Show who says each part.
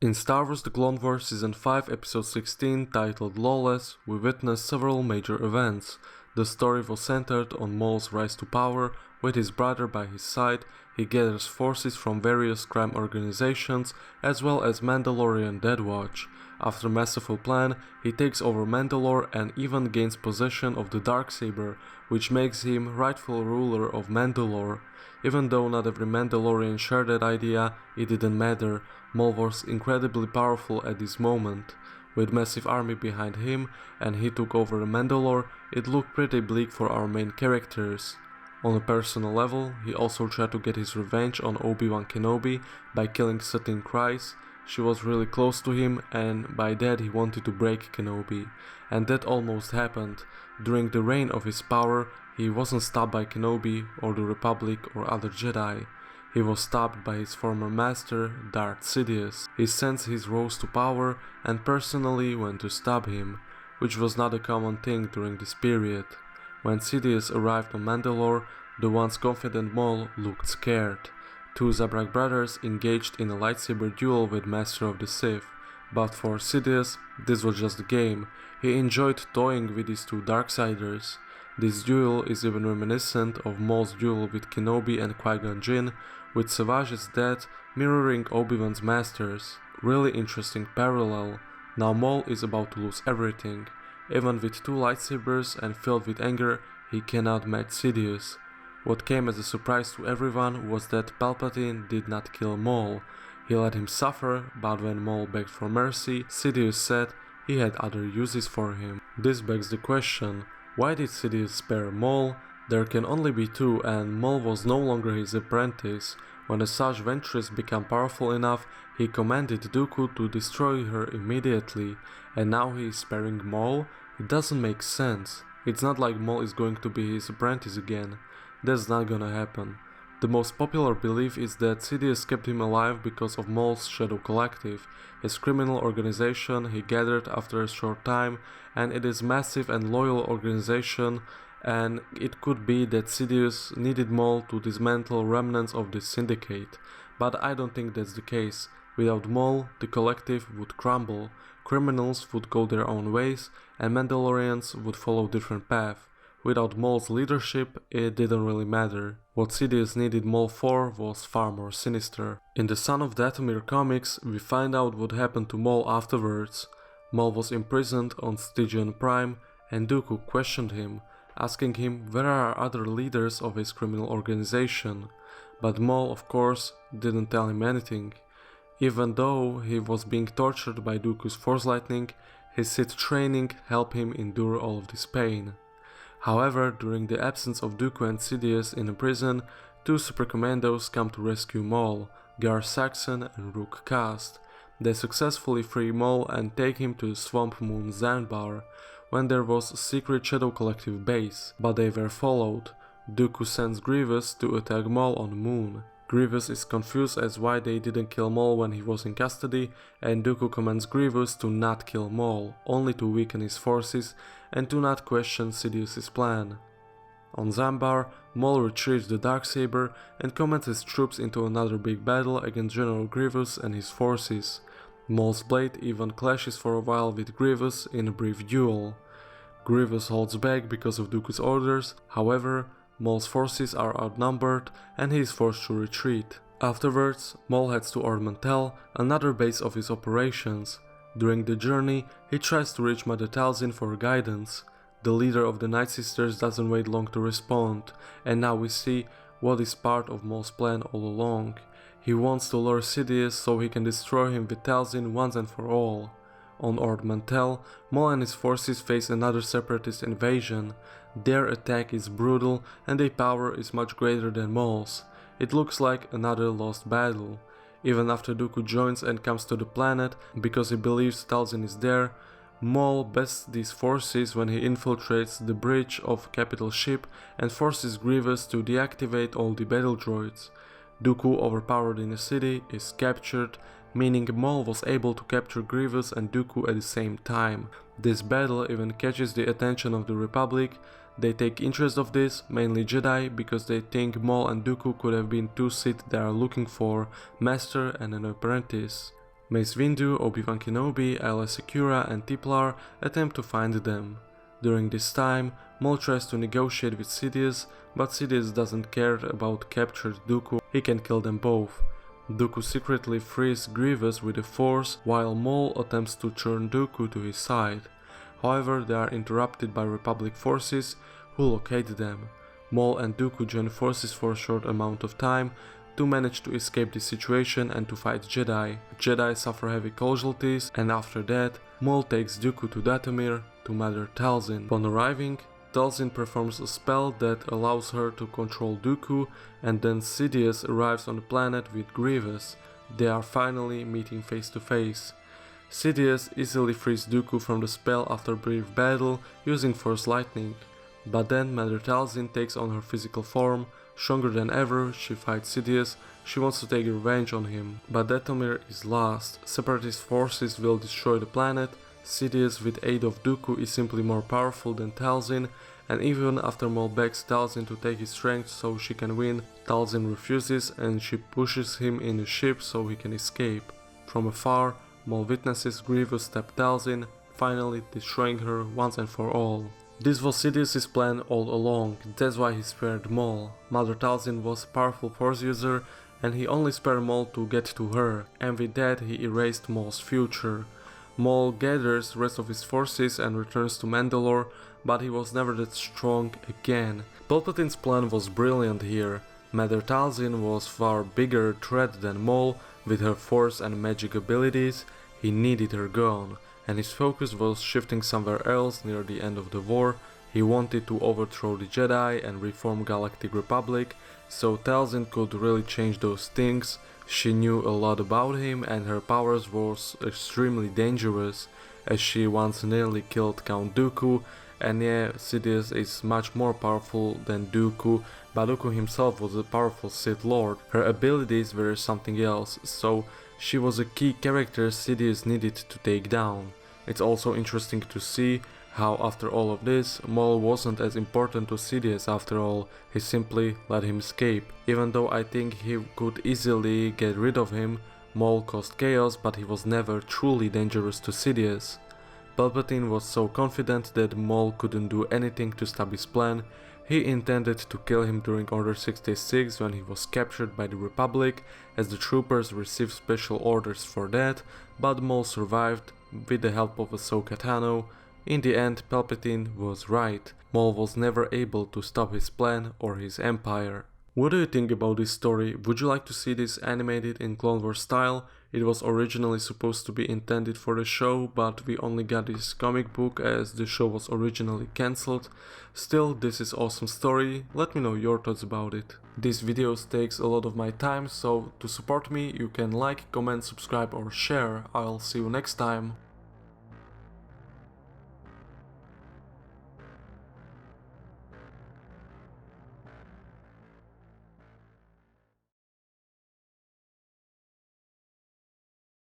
Speaker 1: In Star Wars The Clone Wars Season 5 Episode 16 titled Lawless, we witnessed several major events. The story was centered on Maul's rise to power. With his brother by his side, he gathers forces from various crime organizations as well as Mandalorian Death Watch. After a masterful plan, he takes over Mandalore and even gains possession of the Darksaber, which makes him rightful ruler of Mandalore. Even though not every Mandalorian shared that idea, it didn't matter. Maul was incredibly powerful at this moment. With massive army behind him and he took over Mandalore, it looked pretty bleak for our main characters. On a personal level, he also tried to get his revenge on Obi-Wan Kenobi by killing Satine Kryze. She was really close to him and by that he wanted to break Kenobi. And that almost happened. During the reign of his power, he wasn't stopped by Kenobi or the Republic or other Jedi. He was stopped by his former master, DARTH SIDIOUS. He sensed his rose to power and personally went to stop him, which was not a common thing during this period. When Sidious arrived on Mandalore, the once confident Maul looked scared. Two Zabrak brothers engaged in a lightsaber duel with Master of the Sith, but for Sidious, this was just a game. He enjoyed toying with his two Darksiders. This duel is even reminiscent of Maul's duel with Kenobi and Qui-Gon Jinn, with Savage's death mirroring Obi-Wan's masters. Really interesting parallel. Now Maul is about to lose everything. Even with two lightsabers and filled with anger, he cannot match Sidious. What came as a surprise to everyone was that Palpatine did not kill Maul. He let him suffer, but when Maul begged for mercy, Sidious said he had other uses for him. This begs the question, why did Sidious spare Maul? There can only be two, and Maul was no longer his apprentice. When Asajj Ventress became powerful enough, he commanded Dooku to destroy her immediately, and now he is sparing Maul? It doesn't make sense. It's not like Maul is going to be his apprentice again. That's not gonna happen. The most popular belief is that Sidious kept him alive because of Maul's Shadow Collective, his criminal organization he gathered after a short time, and it is massive and loyal organization, and it could be that Sidious needed Maul to dismantle remnants of this syndicate. But I don't think that's the case. Without Maul, the collective would crumble, criminals would go their own ways, and Mandalorians would follow different paths. Without Maul's leadership, it didn't really matter. What Sidious needed Maul for was far more sinister. In the Son of Dathomir comics, we find out what happened to Maul afterwards. Maul was imprisoned on Stygian Prime, and Dooku questioned him, asking him where are other leaders of his criminal organization. But Maul, of course, didn't tell him anything. Even though he was being tortured by Dooku's Force Lightning, his Sith training helped him endure all of this pain. However, during the absence of Dooku and Sidious in a prison, two super commandos come to rescue Maul, Gar Saxon and Rook Kast. They successfully free Maul and take him to the swamp moon Zanbar, when there was a secret Shadow Collective base, but they were followed. Dooku sends Grievous to attack Maul on the moon. Grievous is confused as why they didn't kill Maul when he was in custody, and Dooku commands Grievous to not kill Maul, only to weaken his forces and to not question Sidious's plan. On Zanbar, Maul retrieves the Darksaber and commands his troops into another big battle against General Grievous and his forces. Maul's blade even clashes for a while with Grievous in a brief duel. Grievous holds back because of Dooku's orders, however, Maul's forces are outnumbered and he is forced to retreat. Afterwards, Maul heads to Ord Mantell, another base of his operations. During the journey, he tries to reach Mother Talzin for guidance. The leader of the Night Sisters doesn't wait long to respond, and now we see what is part of Maul's plan all along. He wants to lure Sidious so he can destroy him with Talzin once and for all. On Ord Mantell, Maul and his forces face another separatist invasion. Their attack is brutal and their power is much greater than Maul's. It looks like another lost battle. Even after Dooku joins and comes to the planet because he believes Talzin is there, Maul bests these forces when he infiltrates the bridge of Capital Ship and forces Grievous to deactivate all the battle droids. Dooku, overpowered in the city, is captured, meaning Maul was able to capture Grievous and Dooku at the same time. This battle even catches the attention of the Republic. They take interest of this, mainly Jedi, because they think Maul and Dooku could have been two Sith they are looking for, Master and an Apprentice. Mace Windu, Obi-Wan Kenobi, Aayla Secura and Templar attempt to find them. During this time, Maul tries to negotiate with Sidious, but Sidious doesn't care about captured Dooku, he can kill them both. Dooku secretly frees Grievous with the Force, while Maul attempts to turn Dooku to his side. However, they are interrupted by Republic forces, who locate them. Maul and Dooku join forces for a short amount of time to manage to escape this situation and to fight Jedi. Jedi suffer heavy casualties, and after that, Maul takes Dooku to Dathomir to Mother Talzin. Upon arriving, Talzin performs a spell that allows her to control Dooku, and then Sidious arrives on the planet with Grievous. They are finally meeting face to face. Sidious easily frees Dooku from the spell after a brief battle using Force Lightning. But then Mother Talzin takes on her physical form. Stronger than ever, she fights Sidious. She wants to take revenge on him. But Dathomir is lost. Separatist forces will destroy the planet. Sidious, with aid of Dooku, is simply more powerful than Talzin, and even after Maul begs Talzin to take his strength so she can win, Talzin refuses and she pushes him in a ship so he can escape. From afar, Maul witnesses Grievous stab Talzin, finally destroying her once and for all. This was Sidious's plan all along, that's why he spared Maul. Mother Talzin was a powerful Force user and he only spared Maul to get to her, and with that he erased Maul's future. Maul gathers the rest of his forces and returns to Mandalore, but he was never that strong again. Palpatine's plan was brilliant here. Mother Talzin was far bigger threat than Maul. With her force and magic abilities, he needed her gone, and his focus was shifting somewhere else near the end of the war. He wanted to overthrow the Jedi and reform Galactic Republic, so Talzin could really change those things. She knew a lot about him and her powers was extremely dangerous, as she once nearly killed Count Dooku, and yeah, Sidious is much more powerful than Dooku, but Dooku himself was a powerful Sith Lord. Her abilities were something else, so she was a key character Sidious needed to take down. It's also interesting to see how after all of this, Maul wasn't as important to Sidious after all, he simply let him escape. Even though I think he could easily get rid of him, Maul caused chaos, but he was never truly dangerous to Sidious. Palpatine was so confident that Maul couldn't do anything to stop his plan. He intended to kill him during Order 66 when he was captured by the Republic, as the troopers received special orders for that, but Maul survived with the help of Ahsoka Tano. In the end, Palpatine was right. Maul was never able to stop his plan or his empire. What do you think about this story? Would you like to see this animated in Clone Wars style? It was originally supposed to be intended for the show, but we only got this comic book as the show was originally cancelled. Still, this is awesome story. Let me know your thoughts about it. These videos takes a lot of my time, so to support me you can like, comment, subscribe or share. I'll see you next time.